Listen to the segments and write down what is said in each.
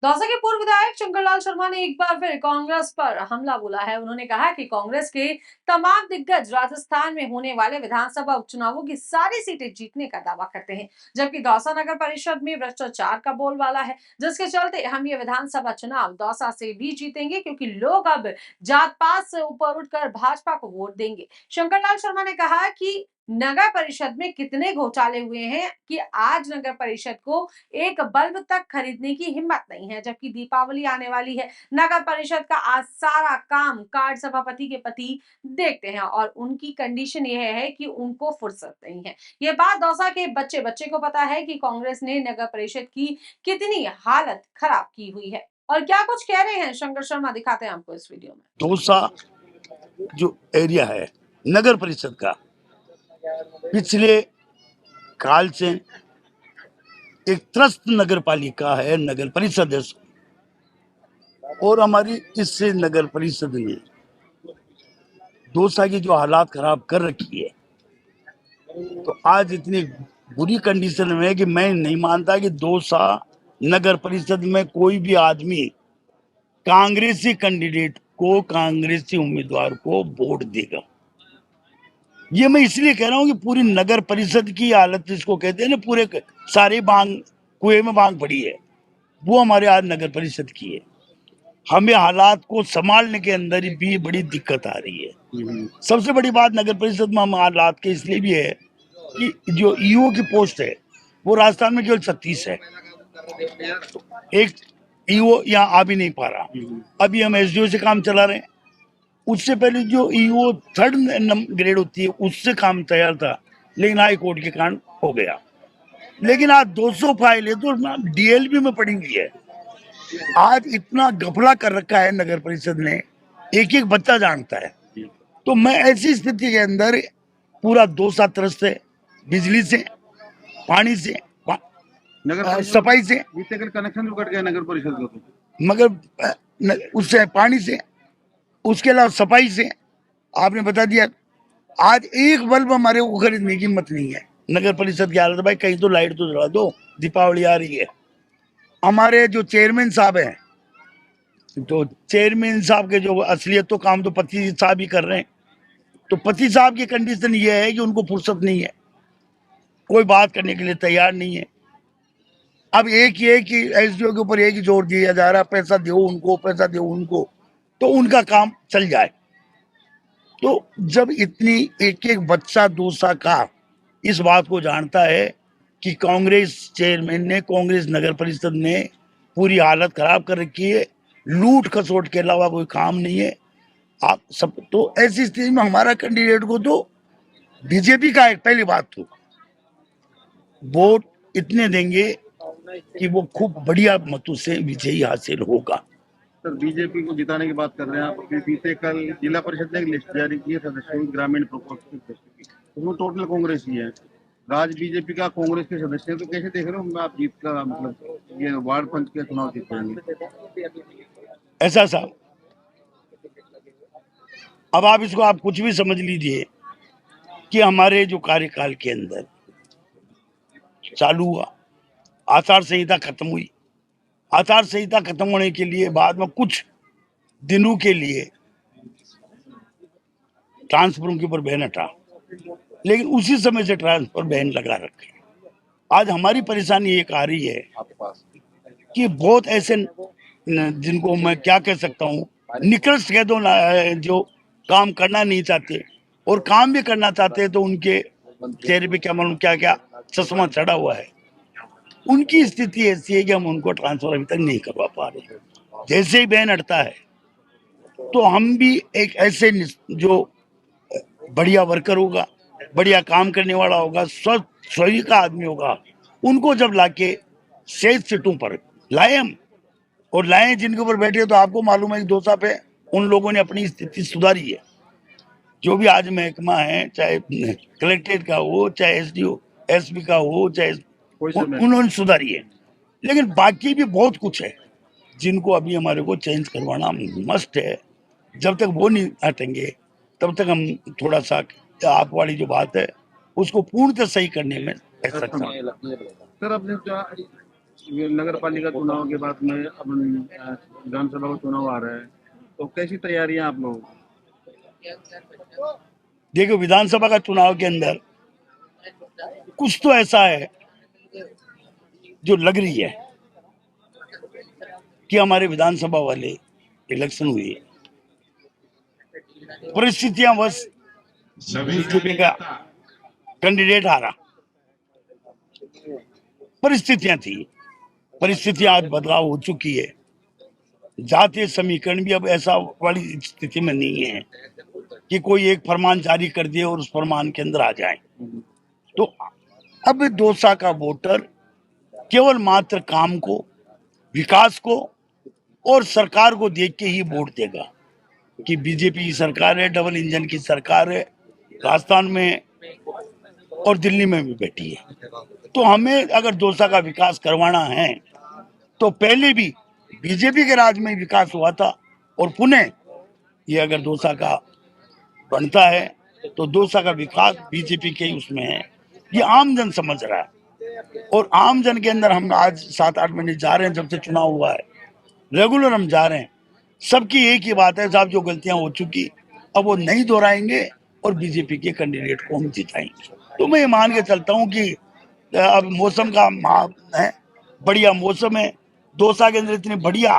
दौसा के पूर्व विधायक शंकरलाल शर्मा ने एक बार फिर कांग्रेस पर हमला बोला है। उन्होंने कहा कि कांग्रेस के तमाम दिग्गज राजस्थान में होने वाले विधानसभा उपचुनावों की सारी सीटें जीतने का दावा करते हैं, जबकि दौसा नगर परिषद में भ्रष्टाचार का बोलबाला है, जिसके चलते हम ये विधानसभा चुनाव दौसा से भी जीतेंगे, क्योंकि लोग अब जात पात से ऊपर उठकर भाजपा को वोट देंगे। शंकरलाल शर्मा ने कहा कि नगर परिषद में कितने घोटाले हुए हैं कि आज नगर परिषद को एक बल्ब तक खरीदने की हिम्मत नहीं है, जबकि दीपावली आने वाली है। नगर परिषद का आज सारा काम कार्ड सभापति के पति देखते हैं और उनकी कंडीशन यह है कि उनको फुर्सत नहीं है। ये बात दौसा के बच्चे बच्चे को पता है कि कांग्रेस ने नगर परिषद की कितनी हालत खराब की हुई है। और क्या कुछ कह रहे हैं शंकर शर्मा, दिखाते हैं आपको इस वीडियो में। दौसा जो एरिया है नगर परिषद का, पिछले काल से एक त्रस्त नगर पालिका है, नगर परिषद है। और हमारी इस नगर परिषद ने दौसा की जो हालात खराब कर रखी है, तो आज इतनी बुरी कंडीशन में है कि मैं नहीं मानता कि दौसा नगर परिषद में कोई भी आदमी कांग्रेसी कैंडिडेट को, कांग्रेसी उम्मीदवार को वोट देगा। ये मैं इसलिए कह रहा हूँ कि पूरी नगर परिषद की हालत जिसको कहते हैं ना, पूरे सारे बांग कुएं में बांग पड़ी है, वो हमारे आज नगर परिषद की है। हमें हालात को संभालने के अंदर भी बड़ी दिक्कत आ रही है। सबसे बड़ी बात नगर परिषद में हम हालात के इसलिए भी है कि जो ईओ की पोस्ट है वो राजस्थान में केवल 36 है। एक ईओ यहाँ आ भी नहीं पा रहा। अभी हम एसडीओ से काम चला रहे हैं। उससे पहले जो ईओ 3rd ग्रेड होती है उससे काम तैयार था, लेकिन हाई कोर्ट के कारण हो गया। लेकिन आज 200 फाइल है तो डीएलबी में पड़ी हुई है। आज इतना घपला कर रखा है नगर परिषद ने, एक एक बच्चा जानता है। तो मैं ऐसी स्थिति के अंदर पूरा 2 त्रस्त है, बिजली से, पानी से, सफाई से, कनेक्शन कट गया नगर परिषद का, तो मगर उससे पानी से, उसके अलावा सफाई से आपने बता दिया। आज एक बल्ब हमारे को खरीदने की हिम्मत नहीं है। नगर परिषद की हालत, भाई कहीं तो लाइट तो जला दो, दीपावली आ रही है। हमारे जो चेयरमैन साहब हैं, तो चेयरमैन साहब के जो असलियत तो काम तो पति साहब ही कर रहे हैं। तो पति साहब की कंडीशन ये है कि उनको फुर्सत नहीं है, कोई बात करने के लिए तैयार नहीं है। अब एक ये कि एसडीओ के ऊपर एक ही जोर दिया जा रहा है, पैसा दो उनको, पैसा दो उनको, तो उनका काम चल जाए। तो जब इतनी एक एक बच्चा दूसरा का इस बात को जानता है कि कांग्रेस चेयरमैन ने, कांग्रेस नगर परिषद ने पूरी हालत खराब कर रखी है, लूट खसोट के अलावा कोई काम नहीं है आप सब, तो ऐसी स्थिति में हमारा कैंडिडेट को तो बीजेपी का एक पहली बात तो वोट इतने देंगे कि वो खूब बढ़िया मतों से विजयी हासिल होगा। सर, बीजेपी को जिताने की बात कर रहे हैं आप। बीते कल जिला परिषद ने एक लिस्ट जारी की है सदस्यों की, ग्रामीण प्रकोष्ठ की, उसमें टोटल कांग्रेस ही है। राज बीजेपी का कांग्रेस के सदस्य, तो कैसे देख रहे हो आप जीत का, मतलब ये वार्ड पंच के चुनाव जीत जाएंगे? ऐसा साहब, अब आप इसको आप कुछ भी समझ लीजिए कि हमारे जो कार्यकाल के अंदर चालू हुआ, आचार संहिता खत्म हुई। आचार संहिता खत्म होने के लिए बाद में कुछ दिनों के लिए ट्रांसफरों के ऊपर बैन हटा, लेकिन उसी समय से ट्रांसफर बैन लगा रखे। आज हमारी परेशानी एक आ रही है कि बहुत ऐसे जिनको मैं क्या कह सकता हूँ, निकृष्ट कह दो, जो काम करना नहीं चाहते और काम भी करना चाहते हैं, तो उनके चेहरे पे क्या मालूम क्या क्या चश्मा चढ़ा हुआ है। उनकी स्थिति ऐसी है कि हम उनको ट्रांसफर अभी तक नहीं करवा पा रहे। जैसे ही बैन हटता है तो हम भी एक ऐसे जो बढ़िया वर्कर होगा, बढ़िया काम करने वाला होगा, स्वयं का आदमी होगा, उनको जब लाके शेष सीटों पर लाए हम, और लाए जिनके ऊपर बैठे, तो आपको मालूम है कि दौसा पे उन लोगों ने अपनी स्थिति सुधारी है। जो भी आज महकमा है, चाहे कलेक्ट्रेट का हो, चाहे एसडीओ एसपी का हो, चाहे उन्होंने सुधारी है। लेकिन बाकी भी बहुत कुछ है जिनको अभी हमारे को चेंज करवाना मस्ट है। जब तक वो नहीं हटेंगे तब तक हम थोड़ा सा आप वाली जो बात है उसको पूर्णतः सही करने में सर, अपने ये नगर पालिका चुनाव के बाद में अब विधानसभा का चुनाव आ रहा है, तो कैसी तैयारियां आप लोगों की? देखो, विधानसभा का चुनाव के अंदर कुछ तो ऐसा है जो लग रही है कि हमारे विधानसभा वाले इलेक्शन हुई, परिस्थितियां बस बीजेपी का कैंडिडेट हारा, परिस्थितियां थी, परिस्थितियां आज बदलाव हो चुकी है। जातीय समीकरण भी अब ऐसा वाली स्थिति में नहीं है कि कोई एक फरमान जारी कर दिए और उस फरमान के अंदर आ जाए। तो अब दौसा का वोटर केवल मात्र काम को, विकास को और सरकार को देख के ही वोट देगा कि बीजेपी की सरकार है, डबल इंजन की सरकार है, राजस्थान में और दिल्ली में भी बैठी है। तो हमें अगर दौसा का विकास करवाना है तो पहले भी बीजेपी के राज में विकास हुआ था और पुनः ये अगर दौसा का बनता है तो दौसा का विकास बीजेपी के उसमें है, ये आम जन समझ रहा है। और आम जन के अंदर हम आज 7-8 महीने जा रहे हैं, जब से चुनाव हुआ है रेगुलर हम जा रहे हैं, सबकी एक ही बात है साहब, जो गलतियां हो चुकी अब वो नहीं दोहराएंगे और बीजेपी के कैंडिडेट को हम जिताएंगे। तो मैं ये मान के चलता हूँ कि अब मौसम का है, बढ़िया मौसम है दौसा के अंदर, इतनी बढ़िया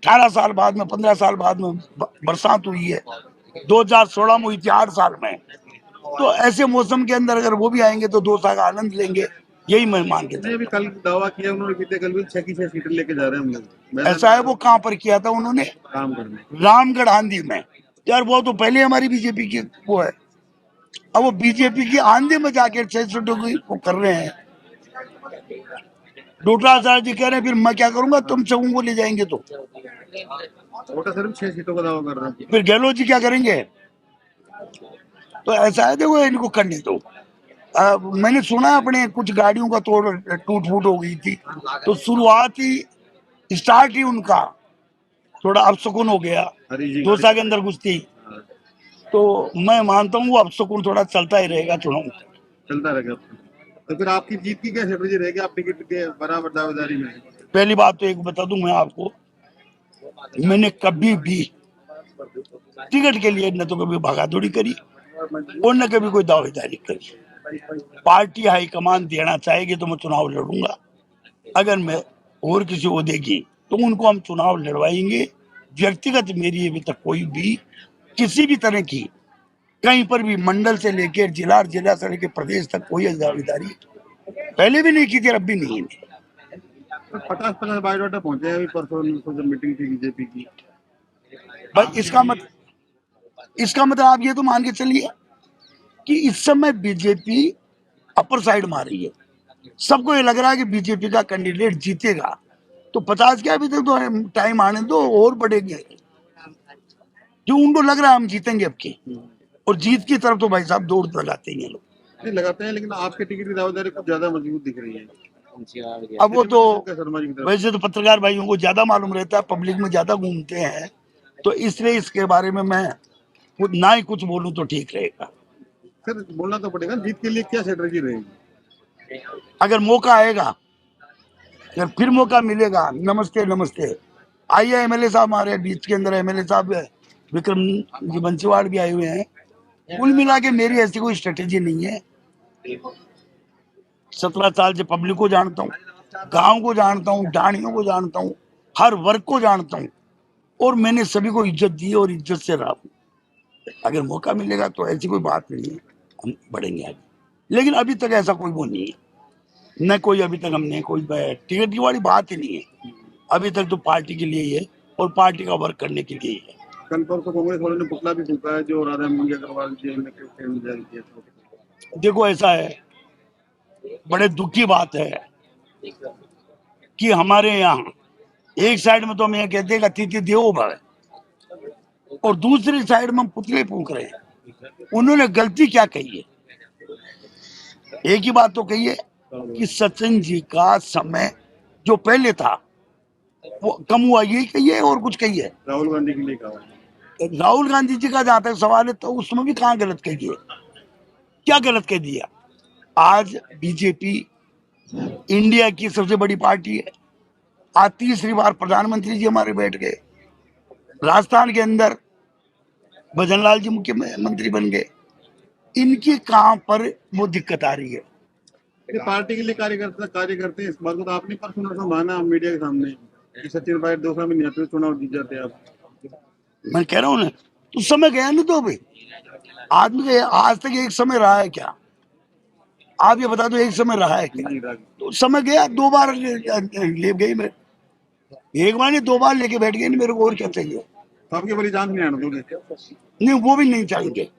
18 साल बाद में, 15 साल बाद में बरसात हुई है, 2016 में हुई थी 8 साल में। तो ऐसे मौसम के अंदर अगर वो भी आएंगे तो दौसा का आनंद लेंगे, यही मैं मान के अभी कल दावा किया उन्होंने, बीते कल भी 6 की 6 सीटें लेके जा रहे हैं हम लोग। ऐसा है। वो कहाँ पर किया था उन्होंने? काम करने रामगढ़ आंधी में। यार वो तो पहले हमारी बीजेपी की वो है, अब वो बीजेपी की आंधी में जाके 6 सीटों की वो कर रहे हैं। डोटाला आचार्य जी कह रहे हैं फिर मैं क्या करूंगा, तुम सबों को ले जाएंगे तो वोटा सिर्फ 6 सीटों का दावा कर रहे हैं, फिर गहलोत जी क्या करेंगे? तो ऐसा है, देखो इनको करने दो। मैंने सुना अपने कुछ गाड़ियों का तोड़ टूट फूट हो गई थी, तो शुरुआत ही स्टार्ट ही उनका थोड़ा अपशकुन हो गया दौसा के अंदर घुसती। तो मैं मानता हूँ वो अपशकुन थोड़ा चलता ही रहेगा चुनाव चलता रहेगा। तो फिर आपकी जीत की क्या स्ट्रेटेजी रहेगी, आप टिकट के बराबर दावेदारी में? पहली बात तो एक बता दूं मैं आपको, मैंने कभी भी टिकट के लिए न तो कभी भागादौड़ी करी और न कभी कोई दावेदारी करी। पार्टी हाईकमान देना चाहेगी तो मैं चुनाव लड़ूंगा, अगर मैं और किसी को देगी तो उनको हम चुनाव लड़वाएंगे। व्यक्तिगत मेरी अभी तक कोई भी किसी भी तरह की कहीं पर भी मंडल से लेकर जिला से लेकर प्रदेश तक कोई दावेदारी पहले भी नहीं की थी, अब भी नहीं है। 50 बायोडाटा पहुंचे अभी परसों जब मीटिंग थी बीजेपी की। बस इसका मतलब आप ये तो मान के चलिए कि इस समय बीजेपी अपर साइड मार रही है, सबको ये लग रहा है कि बीजेपी का कैंडिडेट जीतेगा। तो 50 के अभी तक तो टाइम आने दो और बढ़ेंगे, जो उनको लग रहा है हम जीतेंगे अब की, और जीत की तरफ तो भाई साहब दौड़ लगाते ही हैं लोग। नहीं लगाते हैं, लेकिन आपके टिकट की दावेदारी कुछ ज्यादा मजबूत दिख रही है। अब वो तो शर्मा जी की तरफ वैसे तो पत्रकार भाइयों को ज्यादा मालूम रहता है, पब्लिक में ज्यादा घूमते हैं, तो इसलिए इसके बारे में मैं ना ही कुछ बोलूं तो ठीक रहेगा। सर बोलना तो पड़ेगा, जीत के लिए क्या स्ट्रेटेजी रहेगी? अगर मौका आएगा, अगर फिर मौका मिलेगा, नमस्ते नमस्ते। आइए एमएलए साहब हमारे बीच के अंदर, एमएलए साहब विक्रम जी बंसीवाड़ भी आए हुए हैं। कुल मिला के मेरी ऐसी कोई स्ट्रेटेजी नहीं है। 17 साल से पब्लिक को जानता हूँ, गांव को जानता हूँ, डाणियों को जानता हूँ, हर वर्ग को जानता हूँ, और मैंने सभी को इज्जत दी और इज्जत से रहा हूँ। अगर मौका मिलेगा तो ऐसी कोई बात नहीं है, हम बढ़ेंगे आगे। लेकिन अभी तक ऐसा कोई वो नहीं है, न कोई अभी तक हमने कोई टिकट की वाली बात ही नहीं है। अभी तक तो पार्टी के लिए ही है और पार्टी का वर्क करने के लिए ही है। कल पर तो कांग्रेस वालों ने पुतला भी फूका है, जो राधा मोहन अग्रवाल जी ने जारी किया। देखो ऐसा है, बड़े दुख की बात है कि हमारे यहाँ एक साइड में तो हम ये कहते हैं कि अतिथि देवो भव, और दूसरी साइड में हम पुतले फूंक रहे हैं। उन्होंने गलती क्या कही है? एक ही बात तो कही है कि सचिन जी का समय जो पहले था वो कम हुआ, यही कही है और कुछ कही है? राहुल गांधी के लिए कहा। राहुल गांधी जी का जहां तक सवाल है तो उसमें भी कहाँ गलत कही है? क्या गलत कह दिया? आज बीजेपी इंडिया की सबसे बड़ी पार्टी है। आज तीसरी बार प्रधानमंत्री जी हमारे बैठ गए। राजस्थान के अंदर भजनलाल जी मुख्यमंत्री बन गए। इनके काम पर वो दिक्कत आ रही है। ये पार्टी के लिए कार्य करते हैं, इस बात को तो आपने परसों संभाला मीडिया के सामने कि सचिन पायलट 2 साल में नहीं आते, चुनाव जीत जाते आप। मैं कह रहा हूँ ना, तो समय गया ना। तो भाई आदमी के आज तक एक समय रहा है क्या? आप ये बता दो, एक समय रहा है क्या? नहीं रहा। तो समय गया, 2 बार ले गई मैं। एक बार नहीं, 2 बार लेके बैठ गए। नहीं, मेरे को और क्या चाहिए? तो आपके बड़ी जान नहीं आना दोगे? नहीं, वो भी नहीं चाहेंगे।